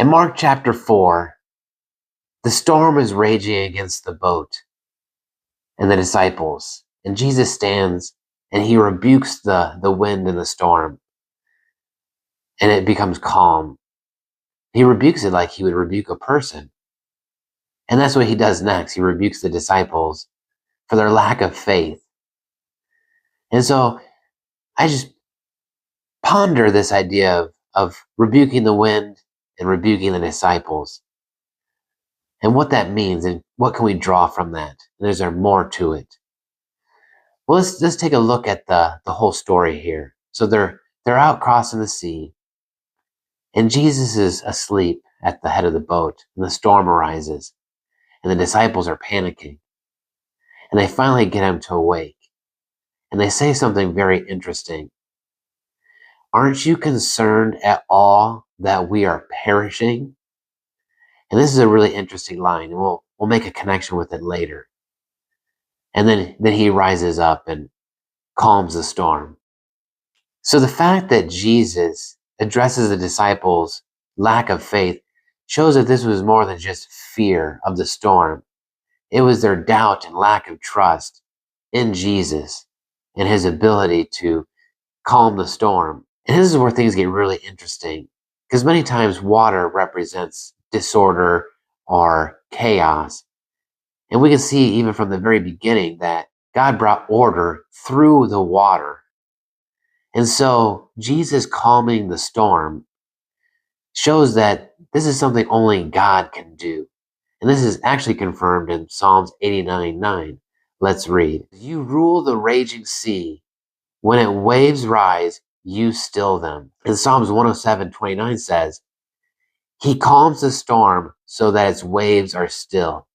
In Mark chapter 4, the storm is raging against the boat and the disciples. And Jesus stands and he rebukes the wind and the storm. And it becomes calm. He rebukes it like he would rebuke a person. And that's what he does next. He rebukes the disciples for their lack of faith. And so I just ponder this idea of rebuking the wind and rebuking the disciples and what that means and what can we draw from that. And is there more to it? Well, let's take a look at the whole story here. So they're out crossing the sea, and Jesus is asleep at the head of the boat, and the storm arises, and the disciples are panicking, and they finally get him to awake, and they say something very interesting. Aren't you concerned at all that we are perishing? And this is a really interesting line, and we'll make a connection with it later. And then he rises up and calms the storm. So the fact that Jesus addresses the disciples' lack of faith shows that this was more than just fear of the storm. It was their doubt and lack of trust in Jesus and his ability to calm the storm. And this is where things get really interesting, because many times water represents disorder or chaos. And we can see even from the very beginning that God brought order through the water. And so Jesus calming the storm shows that this is something only God can do. And this is actually confirmed in Psalms 89:9. Let's read. You rule the raging sea. When its waves rise, you still them. And Psalms 107:29 says, He calms the storm so that its waves are still.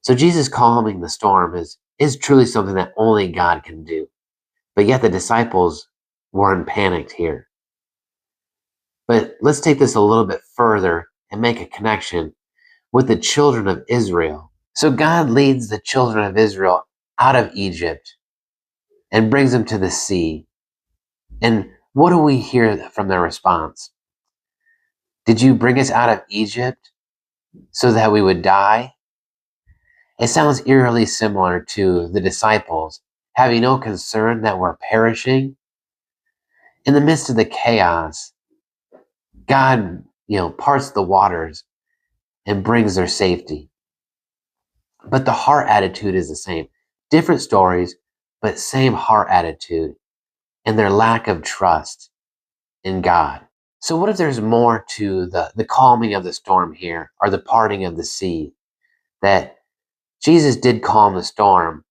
So Jesus calming the storm is truly something that only God can do. But yet the disciples weren't panicked here. But let's take this a little bit further and make a connection with the children of Israel. So God leads the children of Israel out of Egypt and brings them to the sea. And what do we hear from their response? Did you bring us out of Egypt so that we would die? It sounds eerily similar to the disciples having no concern that we're perishing. In the midst of the chaos, God, parts the waters and brings their safety. But the heart attitude is the same. Different stories, but same heart attitude and their lack of trust in God. So what if there's more to the calming of the storm here, or the parting of the sea? That Jesus did calm the storm,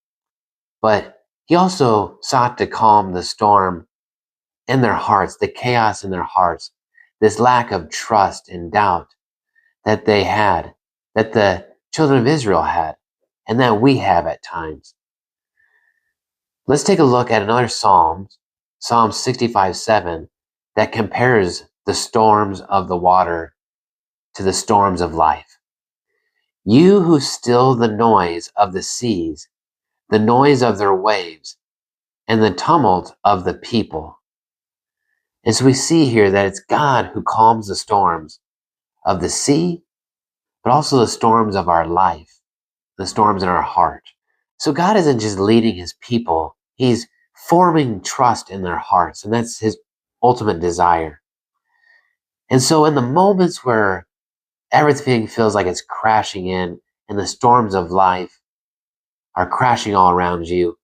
but he also sought to calm the storm in their hearts, the chaos in their hearts, this lack of trust and doubt that they had, that the children of Israel had, and that we have at times. Let's take a look at another Psalm 65:7, that compares the storms of the water to the storms of life. You who still the noise of the seas, the noise of their waves, and the tumult of the people. And so we see here that it's God who calms the storms of the sea, but also the storms of our life, the storms in our heart. So God isn't just leading his people, he's forming trust in their hearts, and that's his ultimate desire. And so in the moments where everything feels like it's crashing in and the storms of life are crashing all around you,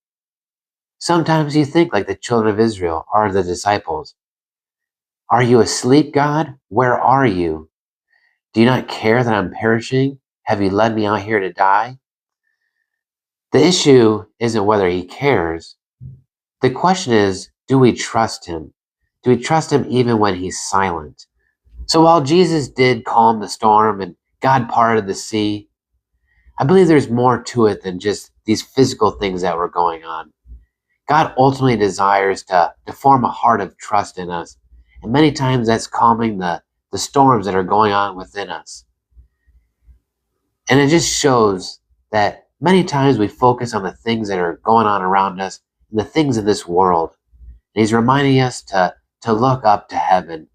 sometimes you think like the children of Israel or the disciples. Are you asleep, God? Where are you? Do you not care that I'm perishing? Have you led me out here to die? The issue isn't whether he cares. The question is, do we trust him? Do we trust him even when he's silent? So while Jesus did calm the storm and God parted the sea, I believe there's more to it than just these physical things that were going on. God ultimately desires to form a heart of trust in us. And many times that's calming the storms that are going on within us. And it just shows that many times we focus on the things that are going on around us and the things in this world. And he's reminding us to look up to heaven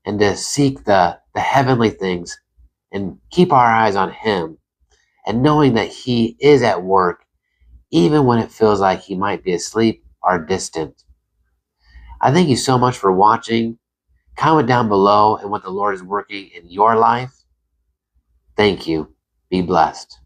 and to seek the the heavenly things, and keep our eyes on Him, and knowing that He is at work, even when it feels like He might be asleep or distant. I thank you so much for watching. Comment down below and what the Lord is working in your life. Thank you. Be blessed.